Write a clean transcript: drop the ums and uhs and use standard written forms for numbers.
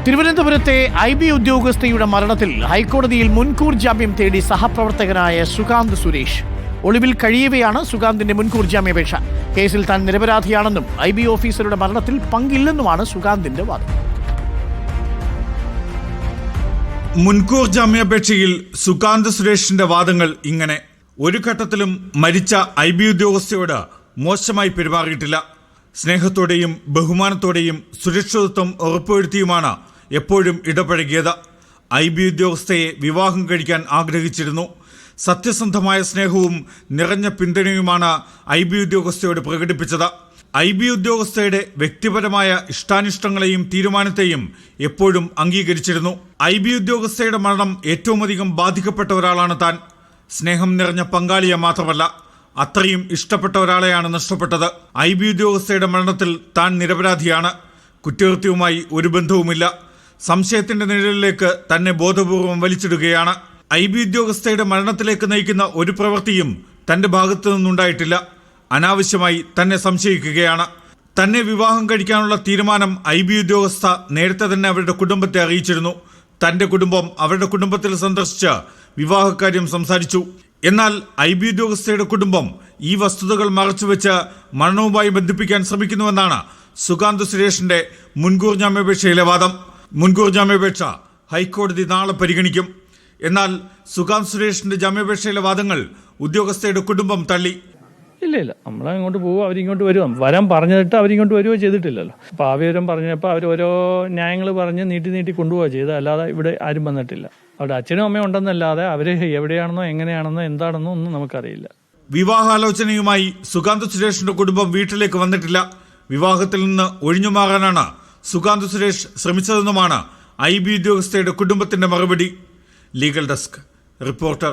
തിരുവനന്തപുരത്തെ IB ഉദ്യോഗസ്ഥയുടെ മരണത്തിൽ ഹൈക്കോടതിയിൽ മുൻകൂർ ജാമ്യം തേടി സഹപ്രവർത്തകനായ സുകാന്ത് സുരേഷ്. ഒളിവിൽ കഴിയവെയാണ് സുകാന്തിന്റെ മുൻകൂർ ജാമ്യാപേക്ഷ. കേസിൽ താൻ നിരപരാധിയാണെന്നും IB ഓഫീസറുടെ മരണത്തിൽ പങ്കില്ലെന്നുമാണ് സുകാന്തിന്റെ വാദം. മുൻകൂർ ജാമ്യാപേക്ഷയിൽ സുകാന്ത് സുരേഷിന്റെ വാദങ്ങൾ ഇങ്ങനെ: ഒരു ഘട്ടത്തിലും മരിച്ച IB ഉദ്യോഗസ്ഥയോട് മോശമായി പെരുമാറിയിട്ടില്ല. സ്നേഹത്തോടെയും ബഹുമാനത്തോടെയും സുരക്ഷിതത്വം ഉറപ്പുവരുത്തിയുമാണ് എപ്പോഴും ഇടപഴകിയത്. IB ഉദ്യോഗസ്ഥയെ വിവാഹം കഴിക്കാൻ ആഗ്രഹിച്ചിരുന്നു. സത്യസന്ധമായ സ്നേഹവും നിറഞ്ഞ പിന്തുണയുമാണ് IB ഉദ്യോഗസ്ഥയോട് പ്രകടിപ്പിച്ചത്. IB ഉദ്യോഗസ്ഥയുടെ വ്യക്തിപരമായ ഇഷ്ടാനിഷ്ടങ്ങളെയും തീരുമാനത്തെയും എപ്പോഴും അംഗീകരിച്ചിരുന്നു. IB ഉദ്യോഗസ്ഥയുടെ മരണം ഏറ്റവുമധികം ബാധിക്കപ്പെട്ട ഒരാളാണ് താൻ. സ്നേഹം നിറഞ്ഞ പങ്കാളിയെ മാത്രമല്ല, അത്രയും ഇഷ്ടപ്പെട്ട ഒരാളെയാണ് നഷ്ടപ്പെട്ടത്. IB ഉദ്യോഗസ്ഥയുടെ മരണത്തിൽ താൻ നിരപരാധിയാണ്. കുറ്റകൃത്യവുമായി ഒരു ബന്ധവുമില്ല. സംശയത്തിന്റെ നിഴലിലേക്ക് തന്നെ ബോധപൂർവം വലിച്ചിടുകയാണ്. IB ഉദ്യോഗസ്ഥയുടെ മരണത്തിലേക്ക് നയിക്കുന്ന ഒരു പ്രവൃത്തിയും തന്റെ ഭാഗത്തു നിന്നുണ്ടായിട്ടില്ല. അനാവശ്യമായി തന്നെ സംശയിക്കുകയാണ്. തന്നെ വിവാഹം കഴിക്കാനുള്ള തീരുമാനം IB ഉദ്യോഗസ്ഥ നേരത്തെ തന്നെ അവരുടെ കുടുംബത്തെ അറിയിച്ചിരുന്നു. തന്റെ കുടുംബം അവരുടെ കുടുംബത്തിൽ സന്ദർശിച്ച് വിവാഹകാര്യം സംസാരിച്ചു. എന്നാൽ IB ഉദ്യോഗസ്ഥയുടെ കുടുംബം ഈ വസ്തുതകൾ മറച്ചുവെച്ച് മരണവുമായി ബന്ധിപ്പിക്കാൻ ശ്രമിക്കുന്നുവെന്നാണ് സുകാന്ത് സുരേഷിന്റെ മുൻകൂർ ജാമ്യാപേക്ഷയിലെ വാദം. മുൻകൂർ ജാമ്യാപേക്ഷ ഹൈക്കോടതി നാളെ പരിഗണിക്കും. എന്നാൽ സുകാന്ത് സുരേഷിന്റെ ജാമ്യാപേക്ഷയിലെ വാദങ്ങൾ ഉദ്യോഗസ്ഥയുടെ കുടുംബം തള്ളി. ഇല്ല, നമ്മളങ്ങോട്ട് പോകും, അവരിങ്ങോട്ട് വരും. വരാൻ പറഞ്ഞിട്ട് അവരിങ്ങോട്ട് വരുവോ ചെയ്തിട്ടില്ലല്ലോ. അപ്പോൾ ആ വിവരം പറഞ്ഞപ്പോൾ അവർ ഓരോ ന്യായങ്ങൾ പറഞ്ഞ് നീട്ടി കൊണ്ടുപോവുക ചെയ്ത്, അല്ലാതെ ഇവിടെ ആരും വന്നിട്ടില്ല. അവിടെ അച്ഛനും അമ്മയും ഉണ്ടെന്നല്ലാതെ അവർ എവിടെയാണെന്നോ എങ്ങനെയാണെന്നോ എന്താണെന്നോ ഒന്നും നമുക്കറിയില്ല. വിവാഹാലോചനയുമായി സുകാന്ത് സുരേഷിന്റെ കുടുംബം വീട്ടിലേക്ക് വന്നിട്ടില്ല. വിവാഹത്തിൽ നിന്ന് ഒഴിഞ്ഞുമാറാനാണ് സുകാന്ത് സുരേഷ് ശ്രമിച്ചതെന്നുമാണ് IB ഉദ്യോഗസ്ഥയുടെ കുടുംബത്തിന്റെ മറുപടി. Legal desk reporter.